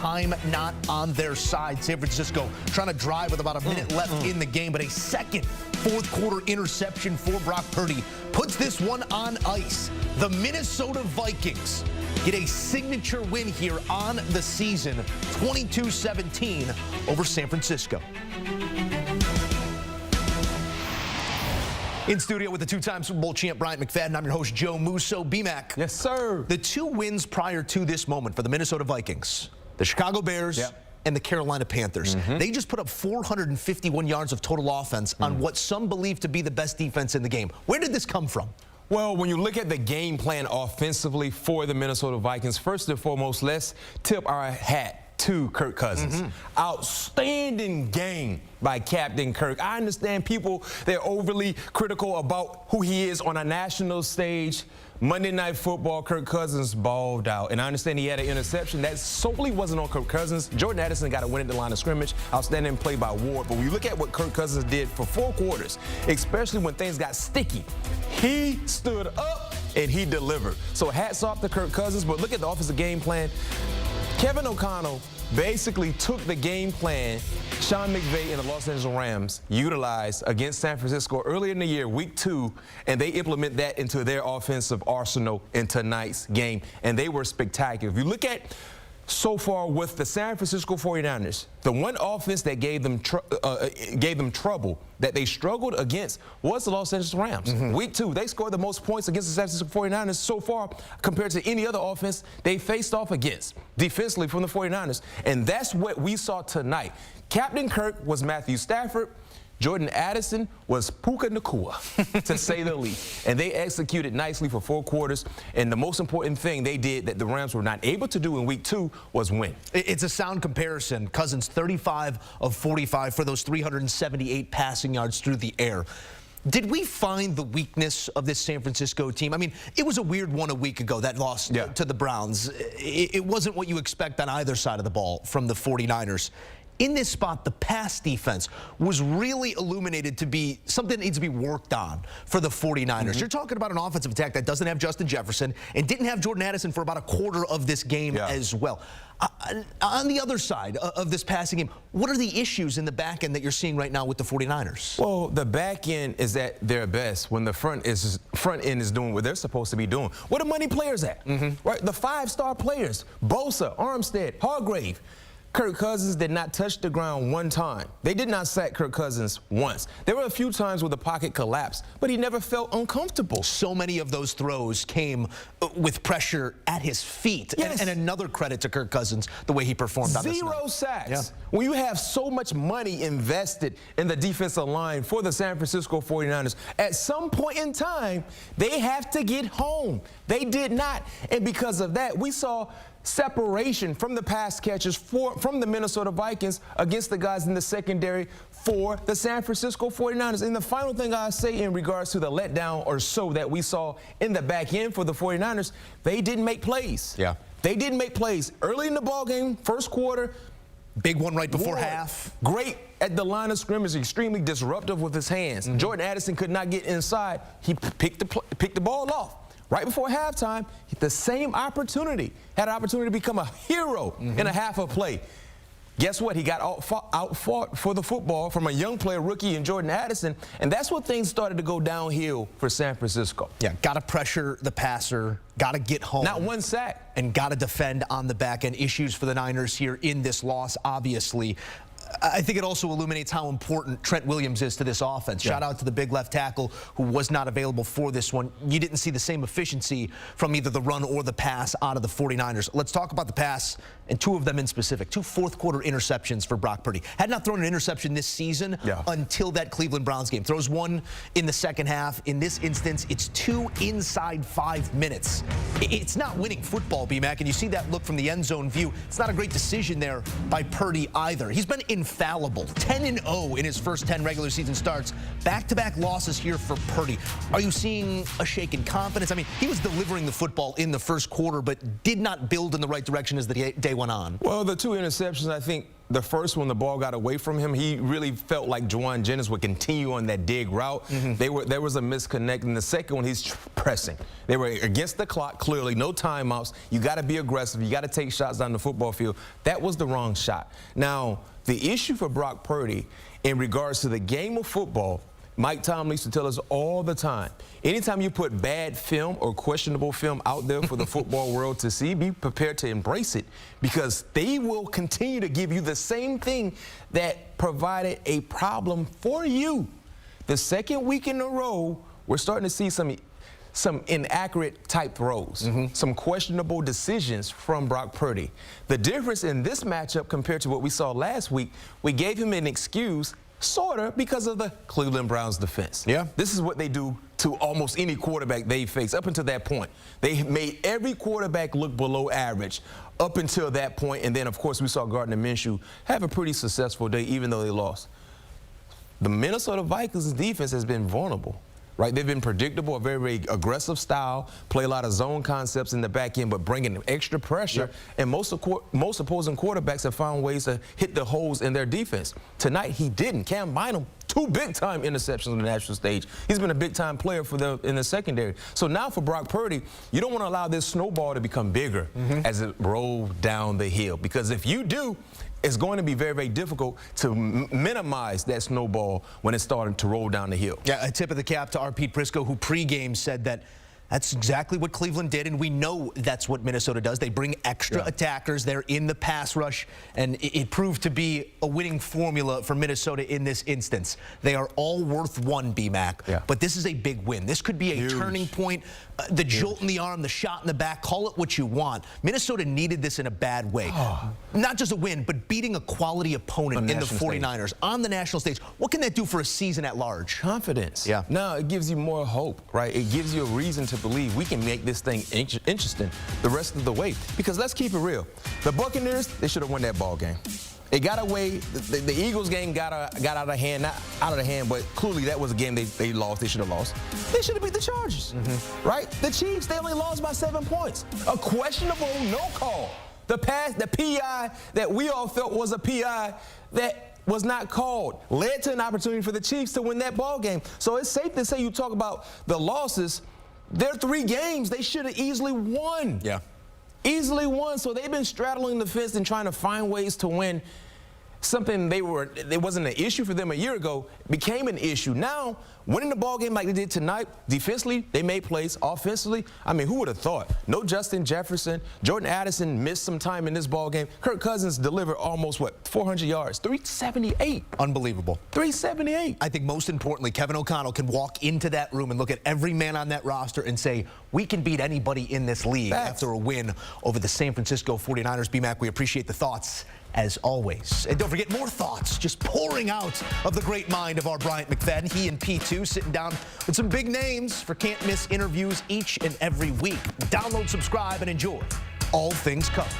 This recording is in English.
time not on their side. San Francisco trying to drive with about a minute left in the game, but a second fourth-quarter interception for Brock Purdy puts this one on ice. The Minnesota Vikings get a signature win here on the season, 22-17 over San Francisco. In studio with the two-time Super Bowl champ Bryant McFadden, I'm your host Joe Musso. B-Mac. Yes, sir. The two wins prior to this moment for the Minnesota Vikings, the Chicago Bears and the Carolina Panthers. They just put up 451 yards of total offense on what some believe to be the best defense in the game. Where did this come from? Well, when you look at the game plan offensively for the Minnesota Vikings, first and foremost, let's tip our hat to Kirk Cousins. Outstanding game by Captain Kirk. I understand people, they're overly critical about who he is on a national stage. Monday Night Football, Kirk Cousins balled out. And I understand he had an interception. That solely wasn't on Kirk Cousins. Jordan Addison got a win at the line of scrimmage. Outstanding play by Ward. But when you look at what Kirk Cousins did for 4 quarters, especially when things got sticky, he stood up and he delivered. So hats off to Kirk Cousins. But look at the offensive game plan. Kevin O'Connell basically took the game plan Sean McVay and the Los Angeles Rams utilized against San Francisco earlier in the year, week 2, and they implement that into their offensive arsenal in tonight's game, and they were spectacular. If you look at so far with the San Francisco 49ers, the one offense that gave them trouble, that they struggled against, was the Los Angeles Rams. Week 2, they scored the most points against the San Francisco 49ers so far compared to any other offense they faced off against defensively from the 49ers. And that's what we saw tonight. Captain Kirk was Matthew Stafford. Jordan Addison was Puka Nacua, to say the least. And they executed nicely for 4 quarters. And the most important thing they did that the Rams were not able to do in week 2 was win. It's a sound comparison. Cousins 35 of 45 for those 378 passing yards through the air. Did we find the weakness of this San Francisco team? I mean, it was a weird one a week ago, that loss to the Browns. It wasn't what you expect on either side of the ball from the 49ers. In this spot, the pass defense was really illuminated to be something that needs to be worked on for the 49ers. You're talking about an offensive attack that doesn't have Justin Jefferson and didn't have Jordan Addison for about a quarter of this game as well. On the other side of this passing game, what are the issues in the back end that you're seeing right now with the 49ers? Well, the back end is at their best when the front end is doing what they're supposed to be doing. Where the money players at? Right? The 5-star players, Bosa, Armstead, Hargrave. Kirk Cousins did not touch the ground one time. They did not sack Kirk Cousins once. There were a few times where the pocket collapsed, but he never felt uncomfortable. So many of those throws came with pressure at his feet. And another credit to Kirk Cousins, the way he performed on this night. 0 sacks. When you have so much money invested in the defensive line for the San Francisco 49ers, at some point in time, they have to get home. They did not. And because of that, we saw separation from the pass catchers from the Minnesota Vikings against the guys in the secondary for the San Francisco 49ers. And the final thing I say in regards to the letdown or so that we saw in the back end for the 49ers, they didn't make plays. They didn't make plays. Early in the ballgame, first quarter, big one right before half. Great at the line of scrimmage, extremely disruptive with his hands. Jordan Addison could not get inside. He picked the ball off. Right before halftime, the same opportunity, had an opportunity to become a hero in a half of play. Guess what? He got outfought for the football from a young player, rookie, in Jordan Addison, and that's when things started to go downhill for San Francisco. Got to pressure the passer, got to get home. Not one sack. And got to defend on the back end. Issues for the Niners here in this loss, obviously. I think it also illuminates how important Trent Williams is to this offense. Shout out to the big left tackle who was not available for this one. You didn't see the same efficiency from either the run or the pass out of the 49ers. Let's talk about the pass, and 2 of them in specific. 2 fourth-quarter interceptions for Brock Purdy. Had not thrown an interception this season until that Cleveland Browns game. Throws 1 in the second half. In this instance, it's 2 inside 5 minutes. It's not winning football, B-Mac, and you see that look from the end zone view. It's not a great decision there by Purdy either. He's been infallible. 10-0 in his first 10 regular season starts. Back-to-back losses here for Purdy. Are you seeing a shake in confidence? I mean, he was delivering the football in the first quarter, but did not build in the right direction as the day went on. Well, the 2 interceptions, I think the first one, the ball got away from him, he really felt like Juwan Jennings would continue on that dig route. There was a misconnect. In the second one, he's pressing. They were against the clock, clearly, no timeouts. You got to be aggressive. You got to take shots down the football field. That was the wrong shot. Now, the issue for Brock Purdy in regards to the game of football, Mike Tomlin used to tell us all the time, anytime you put bad film or questionable film out there for the football world to see, be prepared to embrace it, because they will continue to give you the same thing that provided a problem for you. The second week in a row, we're starting to see some inaccurate type throws, some questionable decisions from Brock Purdy. The difference in this matchup compared to what we saw last week, we gave him an excuse, sort of, because of the Cleveland Browns defense. Yeah. This is what they do to almost any quarterback they face up until that point. They made every quarterback look below average up until that point, and then, of course, we saw Gardner Minshew have a pretty successful day, even though they lost. The Minnesota Vikings defense has been vulnerable. Right, they've been predictable, a very, very aggressive style, play a lot of zone concepts in the back end, but bringing extra pressure. And most opposing quarterbacks have found ways to hit the holes in their defense. Tonight, he didn't. Cam Bynum, 2 big-time interceptions on the national stage. He's been a big-time player for them in the secondary. So now for Brock Purdy, you don't want to allow this snowball to become bigger as it rolls down the hill, because if you do, it's going to be very, very difficult to minimize that snowball when it's starting to roll down the hill. Yeah, a tip of the cap to our Pete Prisco, who pregame said that that's exactly what Cleveland did, and we know that's what Minnesota does. They bring extra attackers. They're in the pass rush, and it proved to be a winning formula for Minnesota in this instance. They are all worth one, B-Mac, but this is a big win. This could be a turning point. The jolt in the arm, the shot in the back, call it what you want. Minnesota needed this in a bad way. Not just a win, but beating a quality opponent in the 49ers on the national stage. What can that do for a season at large? Confidence. Yeah. No, it gives you more hope, right? It gives you a reason to believe we can make this thing interesting the rest of the way. Because let's keep it real. The Buccaneers, they should have won that ball game. It got away. The Eagles game got out of hand, not out of the hand, but clearly that was a game they lost. They should have lost. They should have beat the Chargers, right? The Chiefs, they only lost by 7 points. A questionable no call. The PI that we all felt was a PI that was not called led to an opportunity for the Chiefs to win that ball game. So it's safe to say, you talk about the losses, there are 3 games they should have easily won. Yeah. Easily won. So they've been straddling the fence and trying to find ways to win. Something it wasn't an issue for them a year ago, became an issue. Now, winning the ball game like they did tonight, defensively, they made plays. Offensively, I mean, who would have thought? No Justin Jefferson. Jordan Addison missed some time in this ball game. Kirk Cousins delivered almost, 400 yards? 378. Unbelievable. 378. I think most importantly, Kevin O'Connell can walk into that room and look at every man on that roster and say, we can beat anybody in this league after a win over the San Francisco 49ers. B-Mac, we appreciate the thoughts as always. And don't forget, more thoughts just pouring out of the great mind of our Bryant McFadden. He and P2 sitting down with some big names for can't miss interviews each and every week. Download, subscribe, and enjoy All Things Covered.